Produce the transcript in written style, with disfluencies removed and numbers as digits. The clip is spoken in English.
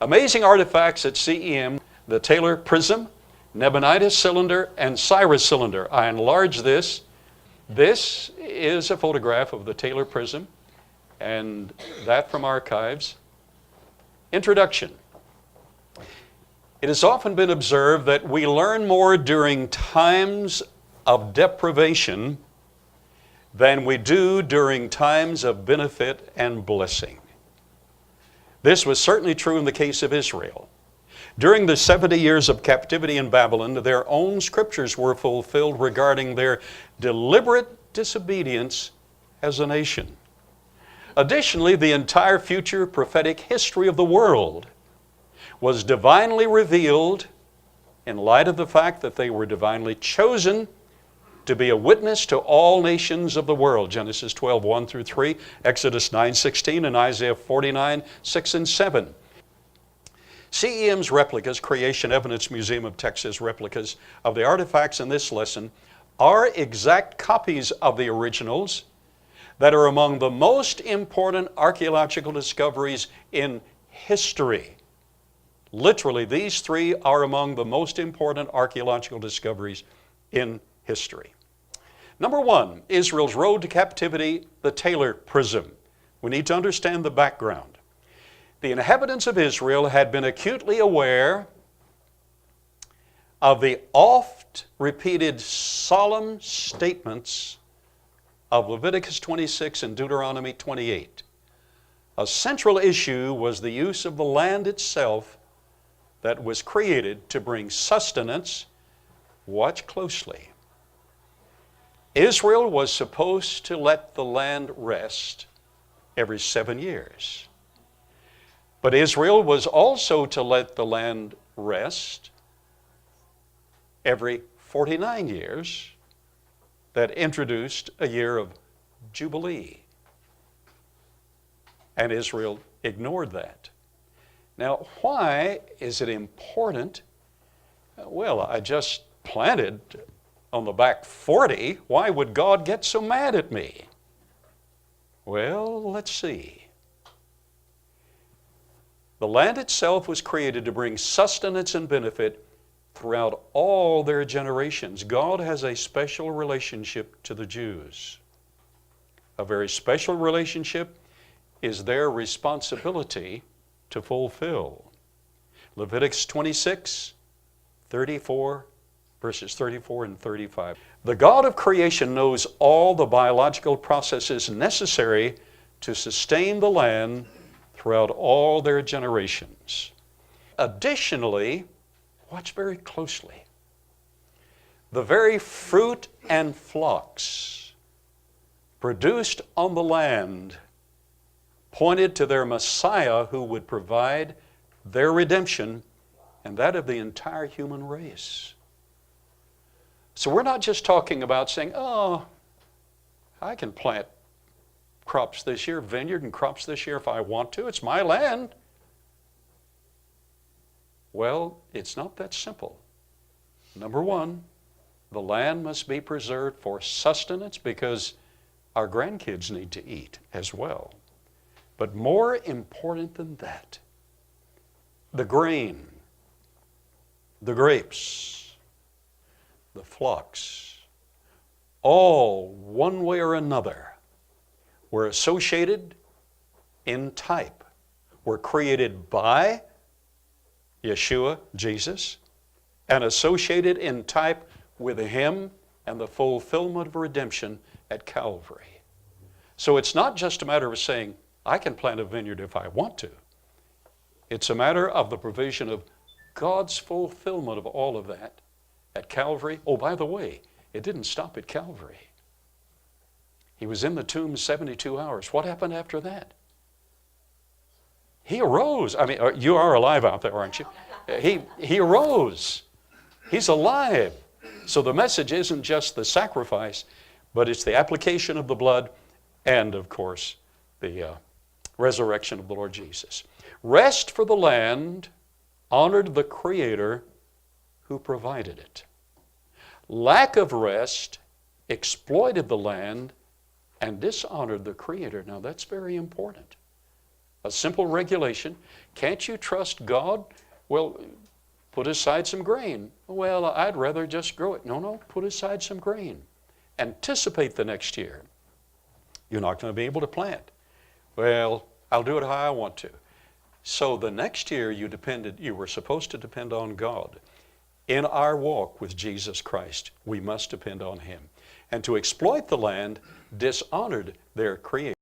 Amazing artifacts at CEM, the Taylor Prism, Nebenitis cylinder, and Cyrus cylinder. I enlarged this. This is a photograph of the Taylor Prism, and that from archives. Introduction. It has often been observed that we learn more during times of deprivation than we do during times of benefit and blessing. This was certainly true in the case of Israel. During the 70 years of captivity in Babylon, their own scriptures were fulfilled regarding their deliberate disobedience as a nation. Additionally, the entire future prophetic history of the world was divinely revealed in light of the fact that they were divinely chosen to be a witness to all nations of the world. Genesis 12, 1 through 3, Exodus 9, 16, and Isaiah 49, 6 and 7. CEM's replicas, Creation Evidence Museum of Texas replicas of the artifacts in this lesson, are exact copies of the originals that are among the most important archaeological discoveries in history. Literally, these three are among the most important archaeological discoveries in history. Number one, Israel's road to captivity, the Taylor Prism. We need to understand the background. The inhabitants of Israel had been acutely aware of the oft-repeated solemn statements of Leviticus 26 and Deuteronomy 28. A central issue was the use of the land itself that was created to bring sustenance. Watch closely. Israel was supposed to let the land rest every 7 years. But Israel was also to let the land rest every 49 years. That introduced a year of Jubilee. And Israel ignored that. Now, why is it important? Well, I just planted on the back 40. Why would God get so mad at me? Well, let's see. The land itself was created to bring sustenance and benefit throughout all their generations. God has a special relationship to the Jews. A very special relationship is their responsibility to fulfill. Leviticus 26, 34, verses 34 and 35. The God of creation knows all the biological processes necessary to sustain the land throughout all their generations. Additionally, watch very closely. The very fruit and flocks produced on the land pointed to their Messiah who would provide their redemption and that of the entire human race. So we're not just talking about saying, oh, I can plant crops this year, vineyard and crops this year if I want to. It's my land. Well, it's not that simple. Number one, the land must be preserved for sustenance because our grandkids need to eat as well. But more important than that, the grain, the grapes, the flocks, all one way or another were associated in type, were created by Yeshua, Jesus, and associated in type with Him and the fulfillment of redemption at Calvary. So it's not just a matter of saying, I can plant a vineyard if I want to. It's a matter of the provision of God's fulfillment of all of that at Calvary. Oh, by the way, it didn't stop at Calvary. He was in the tomb 72 hours. What happened after that? He arose. I mean, you are alive out there, aren't you? He arose. He's alive. So the message isn't just the sacrifice, but it's the application of the blood and, of course, the resurrection of the Lord Jesus. Rest for the land honored the Creator who provided it. Lack of rest exploited the land and dishonored the Creator. Now that's very important. A simple regulation. Can't you trust God? Well, put aside some grain. Well, I'd rather just grow it. No, no, put aside some grain. Anticipate the next year. You're not going to be able to plant. Well, I'll do it how I want to. So the next year you were supposed to depend on God. In our walk with Jesus Christ, we must depend on Him. And to exploit the land dishonored their Creator.